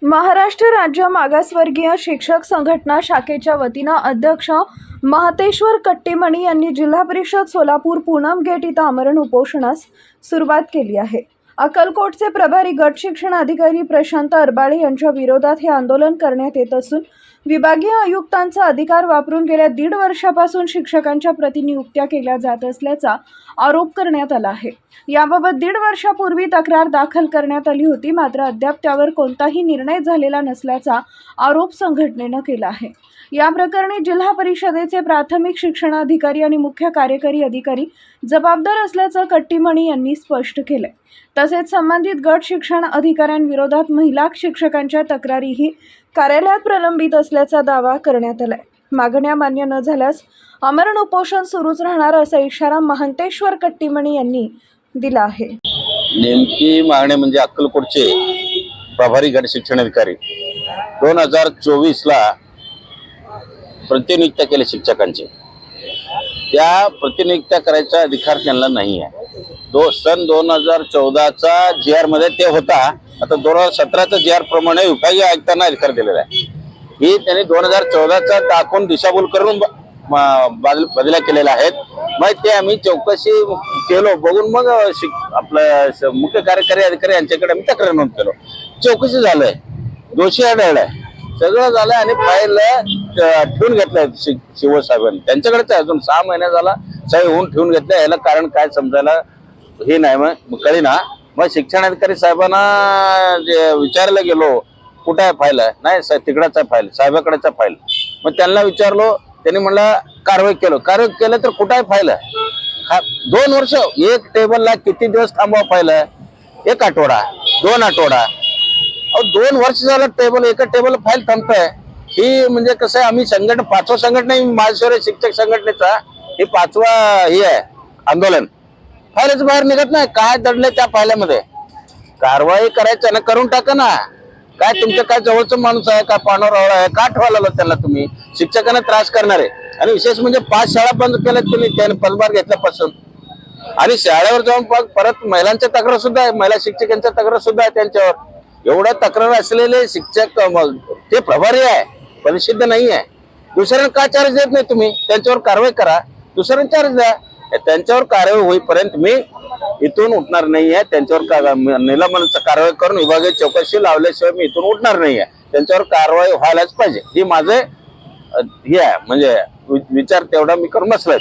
महाराष्ट्र राज्य मागासवर्गीय शिक्षक संघटना शाखेच्या वतीनं अध्यक्ष महतेश्वर कट्टीमणी यांनी जिल्हा परिषद सोलापूर पूनम गेट इथं आमरण उपोषणास सुरुवात केली आहे। अक्कलकोटचे प्रभारी गट शिक्षण अधिकारी प्रशांत अरबाळे यांच्या विरोधात हे आंदोलन करण्यात येत असून विभागीय आयुक्तांचा अधिकार वापरून गेल्या 1.5 वर्षापासून शिक्षकांच्या प्रतिनियुक्त्या केल्या जात असल्याचा आरोप करण्यात आला आहे। याबाबत 1.5 वर्षापूर्वी तक्रार दाखल करण्यात आली होती, मात्र अद्याप त्यावर कोणताही निर्णय झालेला नसल्याचा आरोप संघटनेनं केला आहे। या प्रकरणी जिल्हा परिषदेचे प्राथमिक शिक्षणाधिकारी आणि मुख्य कार्यकारी अधिकारी जबाबदार असल्याचं कट्टीमणी यांनी स्पष्ट केले। तसेच संबंधित गट शिक्षण अधिकाऱ्यांविरोधात महिला शिक्षकांच्या तक्रारीही कार्यालयात प्रलंबित असल्याचा दावा करण्यात आलाय। मागण्या मान्य न झाल्यास आमरण उपोषण सुरूच राहणार असा इशारा महतेश्वर कट्टीमणी यांनी दिला आहे। नेमकी मागणी म्हणजे अक्कलकोटचे प्रभारी गट शिक्षण अधिकारी 2024 ला प्रतिनियुक्त्या केले शिक्षकांचे, त्या प्रतिनियुक्त्या करायचा अधिकार त्यांना नाही आहे। सन 2014चा GR मध्ये ते होता, आता 2017चा GR प्रमाणे विभागीय आयुक्तांना अधिकार दिलेला आहे। ही त्यांनी 2014चा दाखवून दिशाभूल करून बदल्या केलेल्या आहेत। मग ते आम्ही चौकशी केलो, बघून मग आपलं मुख्य कार्यकारी अधिकारी यांच्याकडे आम्ही तक्रार नोंद केलो। चौकशी झालंय, दोषी आढळलाय, सगळं झालंय आणि फाईल ठेवून घेतलंय शिवसाहेबांनी त्यांच्याकडेच अजून 6 महिने झाला सही होऊन ठेवून घेतलंय। याला कारण काय समजायला हे नाही, मग कळीना। मग शिक्षणाधिकारी साहेबांना जे विचारायला गेलो, कुठं आहे फाईल? नाही तिकडाच आहे फाईल, साहेबाकडेच आहे फाईल। मग त्यांना विचारलो, त्यांनी म्हणलं कारवाई केलं तर कुठं आहे फाईल? 2 वर्ष एक टेबलला किती दिवस थांबवा फाईल? 1 आठवडा, 2 आठवडा, 2 वर्ष झालं टेबल, एका टेबल फाईल थांबतंय। ही म्हणजे कसं आहे, आम्ही संघटना 5वा संघटना महाराष्ट्र शिक्षक संघटनेचा हे 5वा हे आहे आंदोलन। फाईलच बाहेर निघत नाही, काय दडले त्या फायल्यामध्ये? कारवाई करायचं ना, करून टाका ना। काय तुमचं काय जवळचं माणूस आहे का, पानावर आहे का ठेवायला त्यांना? तुम्ही शिक्षकांना त्रास करणारे, आणि विशेष म्हणजे 5 शाळा बंद केल्या तुम्ही त्याने पदभार घेतल्यापासून, आणि शाळेवर जाऊन परत महिलांच्या तक्रार सुद्धा आहे, महिला शिक्षकांच्या तक्रार सुद्धा आहे त्यांच्यावर। एवढ्या तक्रार असलेले शिक्षक ते प्रभारी आहे, परिसिद्ध नाही आहे। दुसऱ्यांना का चार्ज देत नाही तुम्ही? त्यांच्यावर कारवाई करा, दुसऱ्यांना चार्ज द्या। त्यांच्यावर कारवाई होईपर्यंत मी इथून उठणार नाहीये। त्यांच्यावर निलंबनाची कारवाई करून विभागीय चौकशी लावल्याशिवाय मी इथून उठणार नाहीये। त्यांच्यावर कारवाई व्हायलाच पाहिजे, ही माझे हे आहे, म्हणजे विचार तेवढा मी करून बसलाय।